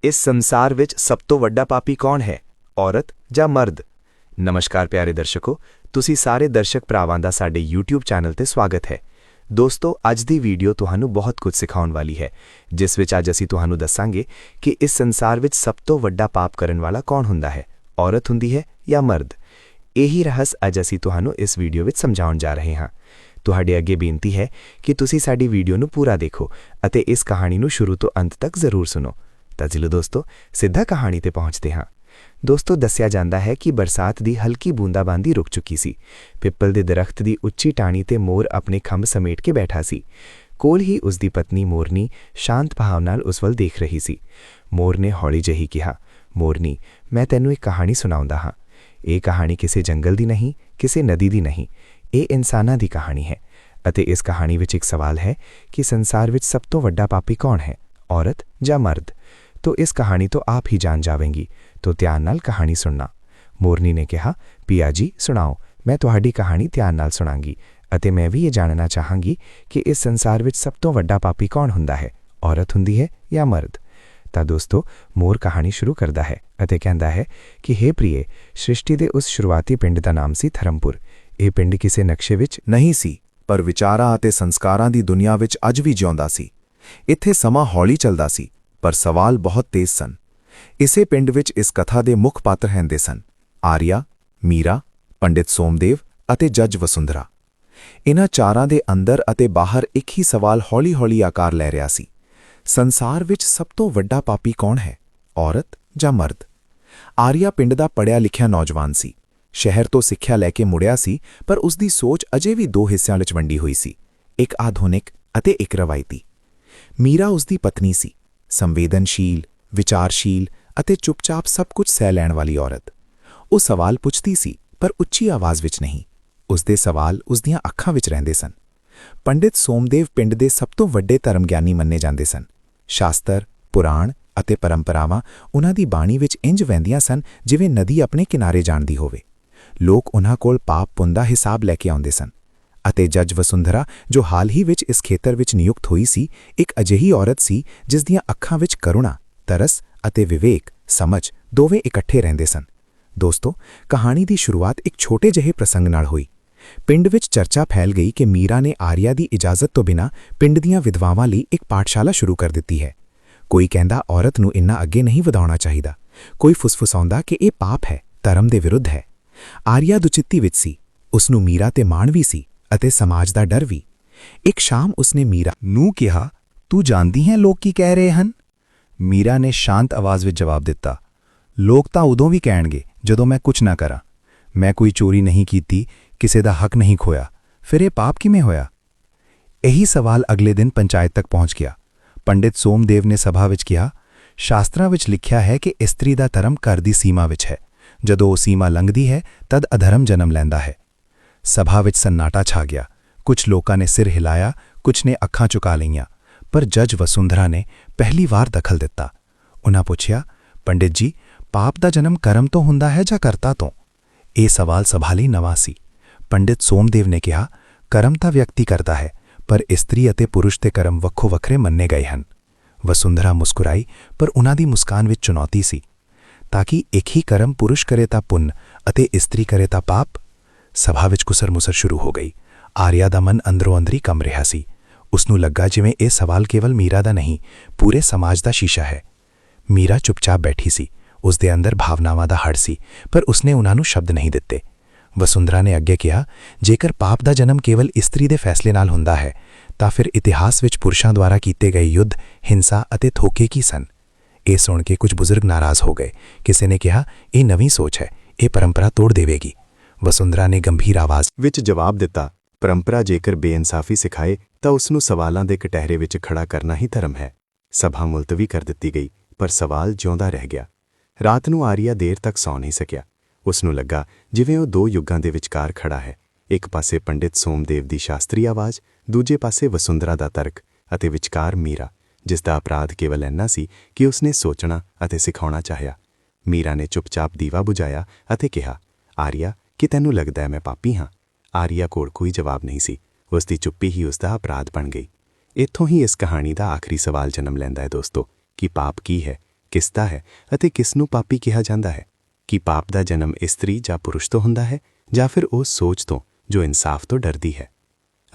ਇਸ ਸੰਸਾਰ ਵਿੱਚ ਸਭ ਤੋਂ ਵੱਡਾ ਪਾਪੀ ਕੌਣ ਹੈ, ਔਰਤ ਜਾਂ ਮਰਦ? ਨਮਸਕਾਰ ਪਿਆਰੇ ਦਰਸ਼ਕੋ, ਤੁਸੀਂ ਸਾਰੇ ਦਰਸ਼ਕ ਭਰਾਵਾਂ ਦਾ ਸਾਡੇ YouTube ਚੈਨਲ ਤੇ ਸਵਾਗਤ ਹੈ। ਦੋਸਤੋ, ਅੱਜ ਦੀ ਵੀਡੀਓ ਤੁਹਾਨੂੰ ਬਹੁਤ ਕੁਝ ਸਿਖਾਉਣ ਵਾਲੀ ਹੈ, ਜਿਸ ਵਿੱਚ ਅੱਜ ਅਸੀਂ ਤੁਹਾਨੂੰ ਦੱਸਾਂਗੇ ਕਿ ਇਸ ਸੰਸਾਰ ਵਿੱਚ ਸਭ ਤੋਂ ਵੱਡਾ ਪਾਪ ਕਰਨ ਵਾਲਾ ਕੌਣ ਹੁੰਦਾ ਹੈ, ਔਰਤ ਹੁੰਦੀ ਹੈ ਜਾਂ ਮਰਦ। ਇਹੀ ਰਹੱਸ ਅੱਜ ਅਸੀਂ ਤੁਹਾਨੂੰ ਇਸ ਵੀਡੀਓ ਵਿੱਚ ਸਮਝਾਉਣ ਜਾ ਰਹੇ ਹਾਂ। ਤੁਹਾਡੇ ਅੱਗੇ ਬੇਨਤੀ ਹੈ ਕਿ ਤੁਸੀਂ ਸਾਡੀ ਵੀਡੀਓ ਨੂੰ ਪੂਰਾ ਦੇਖੋ ਅਤੇ ਇਸ ਕਹਾਣੀ ਨੂੰ ਸ਼ੁਰੂ ਤੋਂ ਅੰਤ ਤੱਕ ਜ਼ਰੂਰ ਸੁਣੋ। ਤਾਂ ਚਲੋ ਦੋਸਤੋ, ਸਿੱਧਾ ਕਹਾਣੀ ਤੇ ਪਹੁੰਚਦੇ ਹਾਂ। ਦੋਸਤੋ, ਦੱਸਿਆ ਜਾਂਦਾ ਹੈ ਕਿ ਬਰਸਾਤ ਦੀ ਹਲਕੀ ਬੂੰਦਾਬਾਂਦੀ ਰੁਕ ਚੁੱਕੀ ਸੀ। ਪਿੱਪਲ ਦੇ ਦਰਖਤ ਦੀ ਉੱਚੀ ਟਾਹਣੀ ਤੇ ਮੋਰ ਆਪਣੇ ਖੰਭ ਸਮੇਟ ਕੇ ਬੈਠਾ ਸੀ। ਕੋਲ ਹੀ ਉਸ ਦੀ ਪਤਨੀ ਮੋਰਨੀ ਸ਼ਾਂਤ ਭਾਵ ਨਾਲ ਉਸ ਵੱਲ ਦੇਖ ਰਹੀ ਸੀ। ਮੋਰ ਨੇ ਹੌਲੀ ਜਿਹੀ ਕਿਹਾ, ਮੋਰਨੀ, ਮੈਂ ਤੈਨੂੰ ਇੱਕ ਕਹਾਣੀ ਸੁਣਾਉਂਦਾ ਹਾਂ। ਇਹ ਕਹਾਣੀ ਕਿਸੇ ਜੰਗਲ ਦੀ ਨਹੀਂ, ਕਿਸੇ ਨਦੀ ਦੀ ਨਹੀਂ, ਇਹ ਇਨਸਾਨਾਂ ਦੀ ਕਹਾਣੀ ਹੈ। ਅਤੇ ਇਸ ਕਹਾਣੀ ਵਿੱਚ ਇੱਕ ਸਵਾਲ ਹੈ ਕਿ ਸੰਸਾਰ ਵਿੱਚ ਸਭ ਤੋਂ ਵੱਡਾ ਪਾਪੀ ਕੌਣ ਹੈ, ਔਰਤ ਜਾਂ ਮਰਦ? तो इस कहानी तो आप ही जान जावेंगी, तो ध्यान नाल कहानी सुनना। मोरनी ने कहा, पिया जी सुनाओ, मैं तुहाडी कहानी ध्यान नाल सुनांगी अते मैं भी ये जानना चाहांगी कि इस संसार विच सब तो वड्डा पापी कौन हुंदा है, औरत हुंदी है या मर्द? ਤਾਂ ਦੋਸਤੋ, ਮੋਰ ਕਹਾਣੀ ਸ਼ੁਰੂ ਕਰਦਾ ਹੈ ਅਤੇ ਕਹਿੰਦਾ ਹੈ ਕਿ ਹੇ ਪ੍ਰਿਏ, ਸ੍ਰਿਸ਼ਟੀ ਦੇ ਉਸ ਸ਼ੁਰੂਆਤੀ ਪਿੰਡ ਦਾ ਨਾਮ ਸੀ ਧਰਮਪੁਰ। ਇਹ ਪਿੰਡ ਕਿਸੇ ਨਕਸ਼ੇ ਵਿੱਚ ਨਹੀਂ ਸੀ, ਪਰ ਵਿਚਾਰਾਂ ਅਤੇ ਸੰਸਕਾਰਾਂ ਦੀ ਦੁਨੀਆ ਵਿੱਚ ਅੱਜ ਵੀ ਜਿਉਂਦਾ ਸੀ। ਇੱਥੇ ਸਮਾਂ ਹੌਲੀ ਚੱਲਦਾ ਸੀ, ਪਰ ਸਵਾਲ ਬਹੁਤ ਤੇਜ਼ ਸਨ। ਇਸੇ ਪਿੰਡ ਵਿੱਚ ਇਸ ਕਥਾ ਦੇ ਮੁੱਖ ਪਾਤਰ ਰਹਿੰਦੇ ਸਨ, ਆਰੀਆ, ਮੀਰਾ, ਪੰਡਿਤ ਸੋਮਦੇਵ ਅਤੇ ਜੱਜ ਵਸੁੰਧਰਾ। ਇਨ੍ਹਾਂ ਚਾਰਾਂ ਦੇ ਅੰਦਰ ਅਤੇ ਬਾਹਰ ਇੱਕ ਹੀ ਸਵਾਲ ਹੌਲੀ-ਹੌਲੀ ਆਕਾਰ ਲੈ ਰਿਹਾ ਸੀ, ਸੰਸਾਰ ਵਿੱਚ ਸਭ ਤੋਂ ਵੱਡਾ ਪਾਪੀ ਕੌਣ ਹੈ, ਔਰਤ ਜਾਂ ਮਰਦ? ਆਰੀਆ ਪਿੰਡ ਦਾ ਪੜ੍ਹਿਆ ਲਿਖਿਆ ਨੌਜਵਾਨ ਸੀ। ਸ਼ਹਿਰ ਤੋਂ ਸਿੱਖਿਆ ਲੈ ਕੇ ਮੁੜਿਆ ਸੀ, ਪਰ ਉਸ ਦੀ ਸੋਚ ਅਜੇ ਵੀ ਦੋ ਹਿੱਸਿਆਂ ਵਿੱਚ ਵੰਡੀ ਹੋਈ ਸੀ, ਇੱਕ ਆਧੁਨਿਕ ਅਤੇ ਇੱਕ ਰਵਾਇਤੀ। ਮੀਰਾ ਉਸ ਦੀ ਪਤਨੀ ਸੀ, ਸੰਵੇਦਨਸ਼ੀਲ, ਵਿਚਾਰਸ਼ੀਲ ਅਤੇ ਚੁੱਪਚਾਪ ਸਭ ਕੁਝ ਸਹਿ ਲੈਣ ਵਾਲੀ ਔਰਤ। ਉਹ ਸਵਾਲ ਪੁੱਛਦੀ ਸੀ, ਪਰ ਉੱਚੀ ਆਵਾਜ਼ ਵਿੱਚ ਨਹੀਂ। ਉਸ ਦੇ ਸਵਾਲ ਉਸ ਦੀਆਂ ਅੱਖਾਂ ਵਿੱਚ ਰਹਿੰਦੇ ਸਨ। ਪੰਡਿਤ ਸੋਮਦੇਵ ਪਿੰਡ ਦੇ ਸਭ ਤੋਂ ਵੱਡੇ ਧਰਮ ਗਿਆਨੀ ਮੰਨੇ ਜਾਂਦੇ ਸਨ। ਸ਼ਾਸਤਰ, ਪੁਰਾਣ ਅਤੇ ਪਰੰਪਰਾਵਾਂ ਉਹਨਾਂ ਦੀ ਬਾਣੀ ਵਿੱਚ ਇੰਜ ਵਹਿੰਦੀਆਂ ਸਨ ਜਿਵੇਂ ਨਦੀ ਆਪਣੇ ਕਿਨਾਰੇ ਜਾਣਦੀ ਹੋਵੇ। ਲੋਕ ਉਹਨਾਂ ਕੋਲ ਪਾਪ ਪੁੰਨ ਦਾ ਹਿਸਾਬ ਲੈ ਕੇ ਆਉਂਦੇ ਸਨ। ਅਤੇ ਜੱਜ ਵਸੁੰਧਰਾ, ਜੋ ਹਾਲ ਹੀ ਵਿੱਚ ਇਸ ਖੇਤਰ ਵਿੱਚ ਨਿਯੁਕਤ ਹੋਈ ਸੀ, ਇੱਕ ਅਜਿਹੀ ਔਰਤ ਸੀ ਜਿਸ ਦੀਆਂ ਅੱਖਾਂ ਵਿੱਚ ਕਰੁਣਾ, ਤਰਸ ਅਤੇ ਵਿਵੇਕ, ਸਮਝ ਦੋਵੇਂ ਇਕੱਠੇ ਰਹਿੰਦੇ ਸਨ। ਦੋਸਤੋ, ਕਹਾਣੀ ਦੀ ਸ਼ੁਰੂਆਤ ਇੱਕ ਛੋਟੇ ਜਿਹੇ ਪ੍ਰਸੰਗ ਨਾਲ ਹੋਈ। ਪਿੰਡ ਵਿੱਚ ਚਰਚਾ ਫੈਲ ਗਈ ਕਿ ਮੀਰਾ ਨੇ ਆਰੀਆ ਦੀ ਇਜਾਜ਼ਤ ਤੋਂ ਬਿਨਾਂ ਪਿੰਡ ਦੀਆਂ ਵਿਧਵਾਵਾਂ ਲਈ ਇੱਕ ਪਾਠਸ਼ਾਲਾ ਸ਼ੁਰੂ ਕਰ ਦਿੱਤੀ ਹੈ। ਕੋਈ ਕਹਿੰਦਾ ਔਰਤ ਨੂੰ ਇੰਨਾ ਅੱਗੇ ਨਹੀਂ ਵਧਾਉਣਾ ਚਾਹੀਦਾ, ਕੋਈ ਫੁਸਫੁਸਾਉਂਦਾ ਕਿ ਇਹ ਪਾਪ ਹੈ, ਧਰਮ ਦੇ ਵਿਰੁੱਧ ਹੈ। ਆਰੀਆ ਦੁਚਿੱਤੀ ਵਿੱਚ ਸੀ, ਉਸ ਨੂੰ ਮੀਰਾ ਤੇ ਮਾਣ ਵੀ ਸੀ ਅਤੇ ਸਮਾਜ ਦਾ ਡਰ ਵੀ। ਇੱਕ ਸ਼ਾਮ ਉਸਨੇ ਮੀਰਾ ਨੂੰ ਕਿਹਾ, ਤੂੰ ਜਾਣਦੀ ਹੈ ਲੋਕ ਕੀ ਕਹਿ ਰਹੇ ਹਨ? ਮੀਰਾ ਨੇ ਸ਼ਾਂਤ ਆਵਾਜ਼ ਵਿੱਚ ਜਵਾਬ ਦਿੱਤਾ, ਲੋਕ ਤਾਂ ਉਦੋਂ ਵੀ ਕਹਿਣਗੇ ਜਦੋਂ ਮੈਂ ਕੁਝ ਨਾ ਕਰਾਂ। ਮੈਂ ਕੋਈ ਚੋਰੀ ਨਹੀਂ ਕੀਤੀ, ਕਿਸੇ ਦਾ ਹੱਕ ਨਹੀਂ ਖੋਇਆ, ਫਿਰ ਇਹ ਪਾਪ ਕਿਵੇਂ ਹੋਇਆ? ਇਹੀ ਸਵਾਲ ਅਗਲੇ ਦਿਨ ਪੰਚਾਇਤ ਤੱਕ ਪਹੁੰਚ ਗਿਆ। ਪੰਡਿਤ ਸੋਮਦੇਵ ਨੇ ਸਭਾ ਵਿੱਚ ਕਿਹਾ, ਸ਼ਾਸਤਰਾਂ ਵਿੱਚ ਲਿਖਿਆ ਹੈ ਕਿ ਇਸਤਰੀ ਦਾ ਧਰਮ ਘਰ ਦੀ ਸੀਮਾ ਵਿੱਚ ਹੈ। ਜਦੋਂ ਉਹ ਸੀਮਾ ਲੰਘਦੀ ਹੈ, ਤਦ ਅਧਰਮ ਜਨਮ ਲੈਂਦਾ ਹੈ। ਸਭਾ ਵਿੱਚ ਸੰਨਾਟਾ ਛਾ ਗਿਆ। ਕੁਝ ਲੋਕਾਂ ਨੇ ਸਿਰ ਹਿਲਾਇਆ, ਕੁਝ ਨੇ ਅੱਖਾਂ ਝੁਕਾ ਲਈਆਂ, ਪਰ ਜੱਜ ਵਸੁੰਧਰਾ ਨੇ ਪਹਿਲੀ ਵਾਰ ਦਖਲ ਦਿੱਤਾ। ਉਹਨਾਂ ਪੁੱਛਿਆ, ਪੰਡਿਤ ਜੀ, ਪਾਪ ਦਾ ਜਨਮ ਕਰਮ ਤੋਂ ਹੁੰਦਾ ਹੈ ਜਾਂ ਕਰਤਾ ਤੋਂ? ਇਹ ਸਵਾਲ ਸਭਾ ਲਈ ਨਵਾਂ ਸੀ। ਪੰਡਿਤ ਸੋਮਦੇਵ ਨੇ ਕਿਹਾ, ਕਰਮ ਤਾਂ ਵਿਅਕਤੀ ਕਰਦਾ ਹੈ, ਪਰ ਇਸਤਰੀ ਅਤੇ ਪੁਰਸ਼ ਦੇ ਕਰਮ ਵੱਖੋ ਵੱਖਰੇ ਮੰਨੇ ਗਏ ਹਨ। ਵਸੁੰਧਰਾ ਮੁਸਕਰਾਈ, ਪਰ ਉਹਨਾਂ ਦੀ ਮੁਸਕਾਨ ਵਿੱਚ ਚੁਣੌਤੀ ਸੀ। ਤਾਂ ਕਿ ਇੱਕ ਹੀ ਕਰਮ ਪੁਰਸ਼ ਕਰੇ ਤਾਂ ਪੁੰਨ ਅਤੇ ਇਸਤਰੀ ਕਰੇ ਤਾਂ ਪਾਪ? ਸਭਾ ਵਿੱਚ ਕੁਸਰ-ਮੁਸਰ ਸ਼ੁਰੂ ਹੋ ਗਈ। ਆਰੀਆ ਦਾ ਮਨ ਅੰਦਰੋਂ ਅੰਦਰੀ ਕੰਬ ਰਿਹਾ ਸੀ। ਉਸ ਨੂੰ ਲੱਗਾ ਜਿਵੇਂ ਇਹ ਸਵਾਲ ਕੇਵਲ ਮੀਰਾ ਦਾ ਨਹੀਂ, ਪੂਰੇ ਸਮਾਜ ਦਾ ਸ਼ੀਸ਼ਾ ਹੈ। ਮੀਰਾ ਚੁੱਪਚਾਪ ਬੈਠੀ ਸੀ। ਉਸ ਦੇ ਅੰਦਰ ਭਾਵਨਾਵਾਂ ਦਾ ਹੜ੍ਹ ਸੀ, ਪਰ ਉਸਨੇ ਉਹਨਾਂ ਨੂੰ ਸ਼ਬਦ ਨਹੀਂ ਦਿੱਤੇ। ਵਸੁੰਧਰਾ ਨੇ ਅੱਗੇ ਕਿਹਾ, ਜੇਕਰ ਪਾਪ ਦਾ ਜਨਮ ਕੇਵਲ ਇਸਤਰੀ ਦੇ ਫੈਸਲੇ ਨਾਲ ਹੁੰਦਾ ਹੈ, ਤਾਂ ਫਿਰ ਇਤਿਹਾਸ ਵਿੱਚ ਪੁਰਸ਼ਾਂ ਦੁਆਰਾ ਕੀਤੇ ਗਏ ਯੁੱਧ, ਹਿੰਸਾ ਅਤੇ ਧੋਖੇ ਕੀ ਸਨ? ਇਹ ਸੁਣ ਕੇ ਕੁਝ ਬਜ਼ੁਰਗ ਨਾਰਾਜ਼ ਹੋ ਗਏ। ਕਿਸੇ ਨੇ ਕਿਹਾ, ਇਹ ਨਵੀਂ ਸੋਚ ਹੈ, ਇਹ ਪਰੰਪਰਾ ਤੋੜ ਦੇਵੇਗੀ। ਵਸੁੰਧਰਾ ਨੇ ਗੰਭੀਰ ਆਵਾਜ਼ ਵਿੱਚ ਜਵਾਬ ਦਿੱਤਾ, ਪਰੰਪਰਾ ਜੇਕਰ ਬੇਇਨਸਾਫੀ ਸਿਖਾਏ ਤਾਂ ਉਸ ਨੂੰ ਸਵਾਲਾਂ ਦੇ ਕਟਹਿਰੇ ਵਿੱਚ ਖੜਾ ਕਰਨਾ ਹੀ ਧਰਮ ਹੈ। ਸਭਾ ਮੁਲਤਵੀ ਕਰ ਦਿੱਤੀ ਗਈ, ਪਰ ਸਵਾਲ ਜਿਉਂਦਾ ਰਹਿ ਗਿਆ। ਰਾਤ ਨੂੰ ਆਰੀਆ ਦੇਰ ਤੱਕ ਸੌਂ ਨਹੀਂ ਸਕਿਆ। ਉਸ ਨੂੰ ਲੱਗਾ ਜਿਵੇਂ ਉਹ ਦੋ ਯੁੱਗਾਂ ਦੇ ਵਿਚਕਾਰ ਖੜਾ ਹੈ। ਇੱਕ ਪਾਸੇ ਪੰਡਿਤ ਸੋਮਦੇਵ ਦੀ ਸ਼ਾਸਤਰੀ ਆਵਾਜ਼, ਦੂਜੇ ਪਾਸੇ ਵਸੁੰਧਰਾ ਦਾ ਤਰਕ ਅਤੇ ਵਿਚਕਾਰ ਮੀਰਾ, ਜਿਸ ਦਾ ਅਪਰਾਧ ਕੇਵਲ ਇੰਨਾ ਸੀ ਕਿ ਉਸਨੇ ਸੋਚਣਾ ਅਤੇ ਸਿਖਾਉਣਾ ਚਾਹਿਆ। ਮੀਰਾ ਨੇ ਚੁੱਪਚਾਪ ਦੀਵਾ ਬੁਝਾਇਆ ਅਤੇ ਕਿਹਾ, ਆਰੀਆ, ਕਿ ਤੈਨੂੰ ਲੱਗਦਾ ਹੈ ਮੈਂ ਪਾਪੀ ਹਾਂ? ਆਰੀਆ ਕੋਲ ਕੋਈ ਜਵਾਬ ਨਹੀਂ ਸੀ। ਉਸ ਦੀ ਚੁੱਪੀ ਹੀ ਉਸ ਦਾ ਅਪਰਾਧ ਬਣ ਗਈ। ਇੱਥੋਂ ਹੀ ਇਸ ਕਹਾਣੀ ਦਾ ਆਖਰੀ ਸਵਾਲ ਜਨਮ ਲੈਂਦਾ ਹੈ ਦੋਸਤੋ, ਕਿ ਪਾਪ ਕੀ ਹੈ ਕਿਸ ਦਾ ਹੈ ਅਤੇ ਕਿਸ ਨੂੰ ਪਾਪੀ ਕਿਹਾ ਜਾਂਦਾ ਹੈ? ਕੀ ਪਾਪ ਦਾ ਜਨਮ ਇਸਤਰੀ ਜਾਂ ਪੁਰਸ਼ ਤੋਂ ਹੁੰਦਾ ਹੈ ਜਾਂ ਫਿਰ ਉਸ ਸੋਚ ਤੋਂ ਜੋ ਇਨਸਾਫ ਤੋਂ ਡਰਦੀ ਹੈ?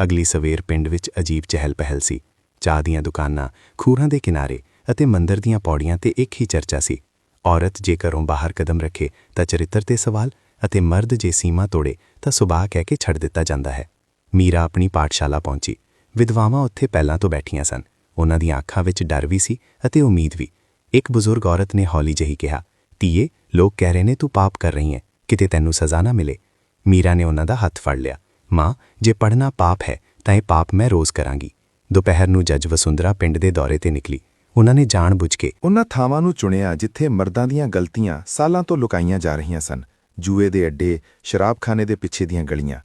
ਅਗਲੀ ਸਵੇਰ ਪਿੰਡ ਵਿੱਚ ਅਜੀਬ ਚਹਿਲ-ਪਹਿਲ ਸੀ। ਚਾਹ ਦੀਆਂ ਦੁਕਾਨਾਂ, ਖੂਹਾਂ ਦੇ ਕਿਨਾਰੇ ਅਤੇ ਮੰਦਰ ਦੀਆਂ ਪੌੜੀਆਂ ਤੇ ਇੱਕ ਹੀ ਚਰਚਾ ਸੀ। ਔਰਤ ਜੇ ਘਰੋਂ ਬਾਹਰ ਕਦਮ ਰੱਖੇ ਤਾਂ ਚਰਿੱਤਰ ਤੇ ਸਵਾਲ, ਅਤੇ ਮਰਦ ਜੇ ਸੀਮਾ ਤੋੜੇ ਤਾਂ ਸੁਭਾਅ ਕਹਿ ਕੇ ਛੱਡ ਦਿੱਤਾ ਜਾਂਦਾ ਹੈ। ਮੀਰਾ ਆਪਣੀ ਪਾਠਸ਼ਾਲਾ ਪਹੁੰਚੀ। ਵਿਧਵਾਵਾਂ ਉੱਥੇ ਪਹਿਲਾਂ ਤੋਂ ਬੈਠੀਆਂ ਸਨ। ਉਹਨਾਂ ਦੀਆਂ ਅੱਖਾਂ ਵਿੱਚ ਡਰ ਵੀ ਸੀ ਅਤੇ ਉਮੀਦ ਵੀ। ਇੱਕ ਬਜ਼ੁਰਗ ਔਰਤ ਨੇ ਹੌਲੀ ਜਿਹੀ ਕਿਹਾ, ਧੀਏ, ਲੋਕ ਕਹਿ ਰਹੇ ਨੇ ਤੂੰ ਪਾਪ ਕਰ ਰਹੀ ਹੈ, ਕਿਤੇ ਤੈਨੂੰ ਸਜ਼ਾ ਨਾ ਮਿਲੇ। ਮੀਰਾ ਨੇ ਉਹਨਾਂ ਦਾ ਹੱਥ ਫੜ ਲਿਆ। ਮਾਂ, ਜੇ ਪੜ੍ਹਨਾ ਪਾਪ ਹੈ ਤਾਂ ਇਹ ਪਾਪ ਮੈਂ ਰੋਜ਼ ਕਰਾਂਗੀ। ਦੁਪਹਿਰ ਨੂੰ ਜੱਜ ਵਸੁੰਧਰਾ ਪਿੰਡ ਦੇ ਦੌਰੇ ਤੇ ਨਿਕਲੀ। ਉਹਨਾਂ ਨੇ ਜਾਣ-ਬੁੱਝ ਕੇ ਉਹਨਾਂ ਥਾਵਾਂ ਨੂੰ ਚੁਣਿਆ ਜਿੱਥੇ ਮਰਦਾਂ ਦੀਆਂ ਗਲਤੀਆਂ ਸਾਲਾਂ ਤੋਂ ਲੁਕਾਈਆਂ ਜਾ ਰਹੀਆਂ ਸਨ। ਜੂਏ ਦੇ ਅੱਡੇ, ਸ਼ਰਾਬਖਾਨੇ ਦੇ ਪਿੱਛੇ ਦੀਆਂ ਗਲੀਆਂ।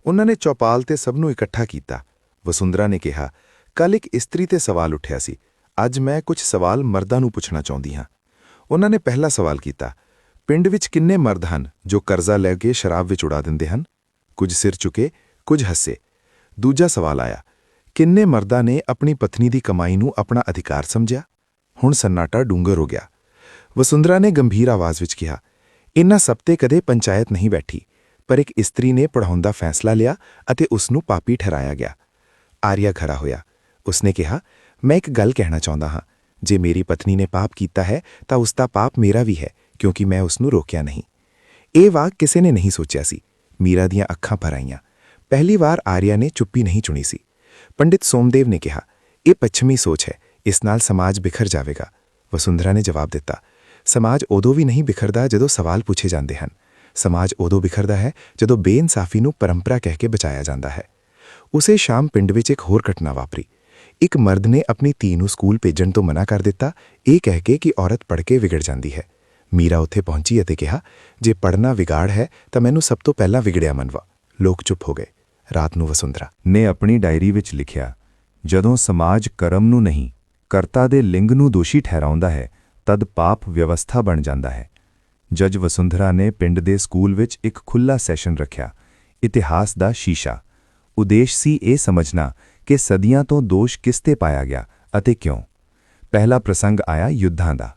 ਉਹਨਾਂ ਨੇ ਚੌਪਾਲ ਤੇ ਸਭ ਨੂੰ ਇਕੱਠਾ ਕੀਤਾ। ਵਸੁੰਧਰਾ ਨੇ ਕਿਹਾ, ਕੱਲ ਇੱਕ ਇਸਤਰੀ ਤੇ ਸਵਾਲ ਉੱਠਿਆ ਸੀ। ਅੱਜ ਮੈਂ ਕੁਝ ਸਵਾਲ ਮਰਦਾਂ ਨੂੰ ਪੁੱਛਣਾ ਚਾਹੁੰਦੀ ਹਾਂ। ਉਹਨਾਂ ਨੇ ਪਹਿਲਾ ਸਵਾਲ ਕੀਤਾ, ਪਿੰਡ ਵਿੱਚ ਕਿੰਨੇ ਮਰਦ ਹਨ ਜੋ ਕਰਜ਼ਾ ਲੈ ਕੇ ਸ਼ਰਾਬ ਵਿੱਚ ਉਡਾ ਦਿੰਦੇ ਹਨ? ਕੁਝ ਸਿਰ ਝੁਕੇ, ਕੁਝ ਹੱਸੇ। ਦੂਜਾ ਸਵਾਲ ਆਇਆ, ਕਿੰਨੇ ਮਰਦਾਂ ਨੇ ਆਪਣੀ ਪਤਨੀ ਦੀ ਕਮਾਈ ਨੂੰ ਆਪਣਾ ਅਧਿਕਾਰ ਸਮਝਿਆ? ਹੁਣ ਸੰਨਾਟਾ ਡੂੰਘਰ ਹੋ ਗਿਆ। ਵਸੁੰਧਰਾ ਨੇ ਗੰਭੀਰ ਆਵਾਜ਼ ਵਿੱਚ ਕਿਹਾ, ਇਨ੍ਹਾਂ ਸਭ ਤੇ ਕਦੇ ਪੰਚਾਇਤ ਨਹੀਂ ਬੈਠੀ, ਪਰ ਇੱਕ ਇਸਤਰੀ ਨੇ ਪੜ੍ਹਾਉਣ ਦਾ ਫੈਸਲਾ ਲਿਆ ਅਤੇ ਉਸ ਨੂੰ ਪਾਪੀ ਠਹਿਰਾਇਆ ਗਿਆ। ਆਰੀਆ ਖੜਾ ਹੋਇਆ। ਉਸਨੇ ਕਿਹਾ, ਮੈਂ ਇੱਕ ਗੱਲ ਕਹਿਣਾ ਚਾਹੁੰਦਾ ਹਾਂ। ਜੇ ਮੇਰੀ ਪਤਨੀ ਨੇ ਪਾਪ ਕੀਤਾ ਹੈ ਤਾਂ ਉਸ ਦਾ ਪਾਪ ਮੇਰਾ ਵੀ ਹੈ, ਕਿਉਂਕਿ ਮੈਂ ਉਸ ਨੂੰ ਰੋਕਿਆ ਨਹੀਂ। ਇਹ ਵਾਕ ਕਿਸੇ ਨੇ ਨਹੀਂ ਸੋਚਿਆ ਸੀ। ਮੀਰਾ ਦੀਆਂ ਅੱਖਾਂ ਭਰ ਆਈਆਂ। ਪਹਿਲੀ ਵਾਰ ਆਰੀਆ ਨੇ ਚੁੱਪੀ ਨਹੀਂ ਚੁਣੀ ਸੀ। ਪੰਡਿਤ ਸੋਮਦੇਵ ਨੇ ਕਿਹਾ, ਇਹ ਪੱਛਮੀ ਸੋਚ ਹੈ, ਇਸ ਨਾਲ ਸਮਾਜ ਬਿਖਰ ਜਾਵੇਗਾ। ਵਸੁੰਧਰਾ ਨੇ ਜਵਾਬ ਦਿੱਤਾ, ਸਮਾਜ ਉਦੋਂ ਵੀ ਨਹੀਂ ਬਿਖਰਦਾ ਜਦੋਂ ਸਵਾਲ ਪੁੱਛੇ ਜਾਂਦੇ ਹਨ। ਸਮਾਜ ਉਦੋਂ ਬਿਖਰਦਾ ਹੈ ਜਦੋਂ ਬੇਇਨਸਾਫੀ ਨੂੰ ਪਰੰਪਰਾ ਕਹਿ ਕੇ ਬਚਾਇਆ ਜਾਂਦਾ ਹੈ। ਉਸੇ ਸ਼ਾਮ ਪਿੰਡ ਵਿੱਚ ਇੱਕ ਹੋਰ ਘਟਨਾ ਵਾਪਰੀ। ਇੱਕ ਮਰਦ ਨੇ ਆਪਣੀ ਧੀ ਨੂੰ ਸਕੂਲ ਭੇਜਣ ਤੋਂ ਮਨਾ ਕਰ ਦਿੱਤਾ, ਇਹ ਕਹਿ ਕੇ ਕਿ ਔਰਤ ਪੜ੍ਹ ਕੇ ਵਿਗੜ ਜਾਂਦੀ ਹੈ। ਮੀਰਾ ਉੱਥੇ ਪਹੁੰਚੀ ਅਤੇ ਕਿਹਾ, ਜੇ ਪੜ੍ਹਨਾ ਵਿਗਾੜ ਹੈ ਤਾਂ ਮੈਨੂੰ ਸਭ ਤੋਂ ਪਹਿਲਾਂ ਵਿਗੜਿਆ ਮੰਨਵਾ। ਲੋਕ ਚੁੱਪ ਹੋ ਗਏ। ਰਾਤ ਨੂੰ ਵਸੁੰਧਰਾ ਨੇ ਆਪਣੀ ਡਾਇਰੀ ਵਿੱਚ ਲਿਖਿਆ, ਜਦੋਂ ਸਮਾਜ ਕਰਮ ਨੂੰ ਨਹੀਂ, ਕਰਤਾ ਦੇ ਲਿੰਗ ਨੂੰ ਦੋਸ਼ੀ ਠਹਿਰਾਉਂਦਾ ਹੈ, ਤਦ ਪਾਪ ਵਿਵਸਥਾ ਬਣ ਜਾਂਦਾ ਹੈ। ਜੱਜ ਵਸੁੰਧਰਾ ਨੇ ਪਿੰਡ ਦੇ ਸਕੂਲ ਵਿੱਚ ਇੱਕ ਖੁੱਲ੍ਹਾ ਸੈਸ਼ਨ ਰੱਖਿਆ। ਇਤਿਹਾਸ ਦਾ ਸ਼ੀਸ਼ਾ। ਉਦੇਸ਼ ਸੀ ਇਹ ਸਮਝਣਾ ਕਿ ਸਦੀਆਂ ਤੋਂ ਦੋਸ਼ ਕਿਸ ਤੇ ਪਾਇਆ ਗਿਆ ਅਤੇ ਕਿਉਂ। ਪਹਿਲਾ ਪ੍ਰਸੰਗ ਆਇਆ ਯੁੱਧਾਂ ਦਾ।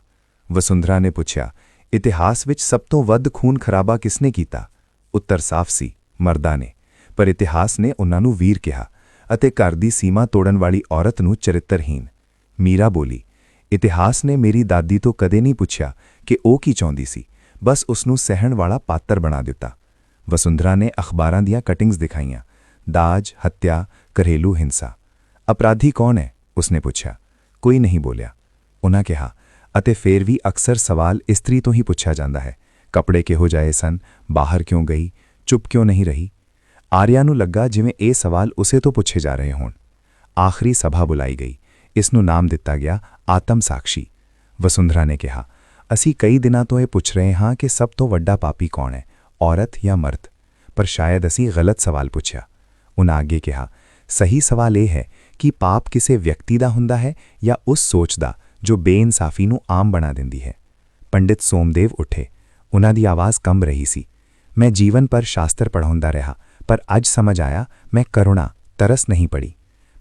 ਵਸੁੰਧਰਾ ਨੇ ਪੁੱਛਿਆ, ਇਤਿਹਾਸ ਵਿੱਚ ਸਭ ਤੋਂ ਵੱਧ ਖੂਨ ਖਰਾਬਾ ਕਿਸਨੇ ਕੀਤਾ? ਉੱਤਰ ਸਾਫ਼ ਸੀ, ਮਰਦਾਂ ਨੇ। ਪਰ ਇਤਿਹਾਸ ਨੇ ਉਹਨਾਂ ਨੂੰ ਵੀਰ ਕਿਹਾ ਅਤੇ ਘਰ ਦੀ ਸੀਮਾ ਤੋੜਨ ਵਾਲੀ ਔਰਤ ਨੂੰ ਚਰਿੱਤਰਹੀਨ। ਮੀਰਾ ਬੋਲੀ, ਇਤਿਹਾਸ ਨੇ ਮੇਰੀ ਦਾਦੀ ਤੋਂ ਕਦੇ ਨਹੀਂ ਪੁੱਛਿਆ ਕਿ ਉਹ ਕੀ ਚਾਹੁੰਦੀ ਸੀ, ਬਸ ਉਸ ਨੂੰ ਸਹਿਣ ਵਾਲਾ ਪਾਤਰ ਬਣਾ ਦਿੱਤਾ। ਵਸੁੰਧਰਾ ਨੇ ਅਖਬਾਰਾਂ ਦੀਆਂ ਕਟਿੰਗਸ ਦਿਖਾਈਆਂ। ਦਾਜ, ਹੱਤਿਆ, ਘਰੇਲੂ ਹਿੰਸਾ। ਅਪਰਾਧੀ ਕੌਣ ਹੈ? ਉਸਨੇ ਪੁੱਛਿਆ। ਕੋਈ ਨਹੀਂ ਬੋਲਿਆ। ਉਹਨਾਂ ਕਿਹਾ, ਅਤੇ ਫੇਰ ਵੀ ਅਕਸਰ ਸਵਾਲ ਇਸਤਰੀ ਤੋਂ ਹੀ ਪੁੱਛਿਆ ਜਾਂਦਾ ਹੈ। ਕੱਪੜੇ ਕਿਹੋ ਜਿਹੇ ਸਨ? ਬਾਹਰ ਕਿਉਂ ਗਈ? ਚੁੱਪ ਕਿਉਂ ਨਹੀਂ ਰਹੀ? ਆਰੀਆ ਨੂੰ ਲੱਗਾ ਜਿਵੇਂ ਇਹ ਸਵਾਲ ਉਸੇ ਤੋਂ ਪੁੱਛੇ ਜਾ ਰਹੇ ਹੋਣ। ਆਖਰੀ ਸਭਾ ਬੁਲਾਈ ਗਈ। ਇਸ ਨੂੰ ਨਾਮ ਦਿੱਤਾ ਗਿਆ ਆਤਮ ਸਾਖੀ। ਵਸੁੰਧਰਾ ਨੇ ਕਿਹਾ, ਅਸੀਂ ਕਈ ਦਿਨਾਂ ਤੋਂ ਇਹ ਪੁੱਛ ਰਹੇ ਹਾਂ ਕਿ ਸਭ ਤੋਂ ਵੱਡਾ ਪਾਪੀ ਕੌਣ ਹੈ, ਔਰਤ ਜਾਂ ਮਰਦ? ਪਰ ਸ਼ਾਇਦ ਅਸੀਂ ਗਲਤ ਸਵਾਲ ਪੁੱਛਿਆ। ਉਹਨਾਂ ਅੱਗੇ ਕਿਹਾ, ਸਹੀ ਸਵਾਲ ਇਹ ਹੈ ਕਿ ਪਾਪ ਕਿਸੇ ਵਿਅਕਤੀ ਦਾ ਹੁੰਦਾ ਹੈ ਜਾਂ ਉਸ ਸੋਚ ਦਾ ਜੋ ਬੇਇਨਸਾਫੀ ਨੂੰ ਆਮ ਬਣਾ ਦਿੰਦੀ ਹੈ। ਪੰਡਿਤ ਸੋਮਦੇਵ ਉੱਠੇ। ਉਹਨਾਂ ਦੀ ਆਵਾਜ਼ ਕੰਬ ਰਹੀ ਸੀ। ਮੈਂ ਜੀਵਨ ਪਰ ਸ਼ਾਸਤਰ ਪੜ੍ਹਾਉਂਦਾ ਰਿਹਾ, ਪਰ ਅੱਜ ਸਮਝ ਆਇਆ ਮੈਂ ਕਰੁਣਾ, ਤਰਸ ਨਹੀਂ ਪੜ੍ਹੀ।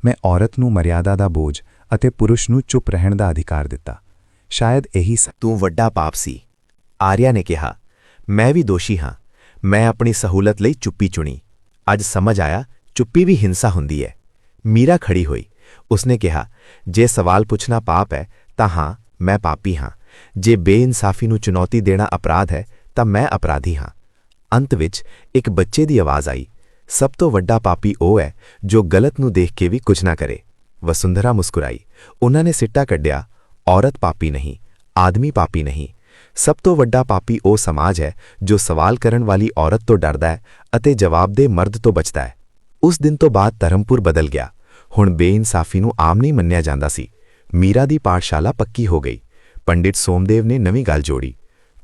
ਮੈਂ ਔਰਤ ਨੂੰ ਮਰਿਆਦਾ ਦਾ ਬੋਝ ਅਤੇ ਪੁਰਸ਼ ਨੂੰ ਚੁੱਪ ਰਹਿਣ ਦਾ ਅਧਿਕਾਰ ਦਿੱਤਾ। ਸ਼ਾਇਦ ਇਹੀ ਤੂੰ ਵੱਡਾ ਪਾਪ ਸੀ। ਆਰੀਆ ਨੇ ਕਿਹਾ, ਮੈਂ ਵੀ ਦੋਸ਼ੀ ਹਾਂ। ਮੈਂ ਆਪਣੀ ਸਹੂਲਤ ਲਈ ਚੁੱਪੀ ਚੁਣੀ। ਅੱਜ ਸਮਝ ਆਇਆ ਚੁੱਪੀ ਵੀ ਹਿੰਸਾ ਹੁੰਦੀ ਹੈ। ਮੀਰਾ ਖੜੀ ਹੋਈ। ਉਸਨੇ ਕਿਹਾ, ਜੇ ਸਵਾਲ ਪੁੱਛਣਾ ਪਾਪ ਹੈ ਤਾਂ ਹਾਂ, ਮੈਂ ਪਾਪੀ ਹਾਂ। ਜੇ ਬੇਇਨਸਾਫੀ ਨੂੰ ਚੁਣੌਤੀ ਦੇਣਾ ਅਪਰਾਧ ਹੈ ਤਾਂ ਮੈਂ ਅਪਰਾਧੀ ਹਾਂ। ਅੰਤ ਵਿੱਚ ਇੱਕ ਬੱਚੇ ਦੀ ਆਵਾਜ਼ ਆਈ, ਸਭ ਤੋਂ ਵੱਡਾ ਪਾਪੀ ਉਹ ਹੈ ਜੋ ਗਲਤ ਨੂੰ ਦੇਖ ਕੇ ਵੀ ਕੁਝ ਨਾ ਕਰੇ। ਵਸੁੰਧਰਾ ਮੁਸਕਰਾਈ। ਉਹਨਾਂ ਨੇ ਸਿੱਟਾ ਕੱਢਿਆ, ਔਰਤ ਪਾਪੀ ਨਹੀਂ, ਆਦਮੀ ਪਾਪੀ ਨਹੀਂ। ਸਭ ਤੋਂ ਵੱਡਾ ਪਾਪੀ ਉਹ ਸਮਾਜ ਹੈ ਜੋ ਸਵਾਲ ਕਰਨ ਵਾਲੀ ਔਰਤ ਤੋਂ ਡਰਦਾ ਹੈ ਅਤੇ ਜਵਾਬਦੇਹ ਮਰਦ ਤੋਂ ਬਚਦਾ ਹੈ। ਉਸ ਦਿਨ ਤੋਂ ਬਾਅਦ ਧਰਮਪੁਰ ਬਦਲ ਗਿਆ। ਹੁਣ ਬੇਇਨਸਾਫੀ ਨੂੰ ਆਮ ਨਹੀਂ ਮੰਨਿਆ ਜਾਂਦਾ ਸੀ। ਮੀਰਾ ਦੀ ਪਾਠਸ਼ਾਲਾ ਪੱਕੀ ਹੋ ਗਈ। ਪੰਡਿਤ ਸੋਮਦੇਵ ਨੇ ਨਵੀਂ ਗੱਲ ਜੋੜੀ,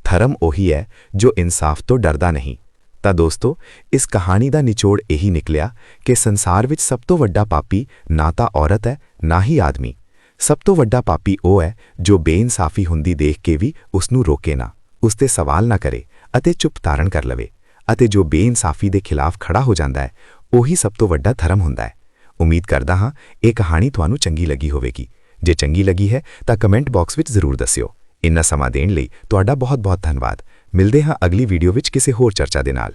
ਧਰਮ ਉਹੀ ਹੈ ਜੋ ਇਨਸਾਫ ਤੋਂ ਡਰਦਾ ਨਹੀਂ। ਤਾਂ ਦੋਸਤੋ, ਇਸ ਕਹਾਣੀ ਦਾ ਨਿਚੋੜ ਇਹੀ ਨਿਕਲਿਆ ਕਿ ਸੰਸਾਰ ਵਿੱਚ ਸਭ ਤੋਂ ਵੱਡਾ ਪਾਪੀ ਨਾ ਤਾਂ ਔਰਤ ਹੈ ਨਾ ਹੀ ਆਦਮੀ। ਸਭ ਤੋਂ ਵੱਡਾ ਪਾਪੀ ਉਹ ਹੈ ਜੋ ਬੇਇਨਸਾਫੀ ਹੁੰਦੀ ਦੇਖ ਕੇ ਵੀ ਉਸ ਨੂੰ ਰੋਕੇ ਨਾ, ਉਸ ਤੇ ਸਵਾਲ ਨਾ ਕਰੇ ਅਤੇ ਚੁੱਪ ਧਾਰਨ ਕਰ ਲਵੇ। ਅਤੇ ਜੋ ਬੇਇਨਸਾਫੀ ਦੇ ਖਿਲਾਫ ਖੜਾ ਹੋ ਜਾਂਦਾ ਹੈ, ਉਹੀ ਸਭ ਤੋਂ ਵੱਡਾ ਧਰਮ ਹੁੰਦਾ ਹੈ। ਉਮੀਦ ਕਰਦਾ ਹਾਂ ਇਹ ਕਹਾਣੀ ਤੁਹਾਨੂੰ ਚੰਗੀ ਲੱਗੀ ਹੋਵੇਗੀ। ਜੇ ਚੰਗੀ ਲੱਗੀ ਹੈ ਤਾਂ ਕਮੈਂਟ ਬਾਕਸ ਵਿੱਚ ਜ਼ਰੂਰ ਦੱਸਿਓ। ਇੰਨਾ ਸਮਾਂ ਦੇਣ ਲਈ ਤੁਹਾਡਾ ਬਹੁਤ-ਬਹੁਤ ਧੰਨਵਾਦ। ਮਿਲਦੇ ਹਾਂ ਅਗਲੀ ਵੀਡੀਓ ਵਿੱਚ ਕਿਸੇ ਹੋਰ ਚਰਚਾ ਦੇ ਨਾਲ।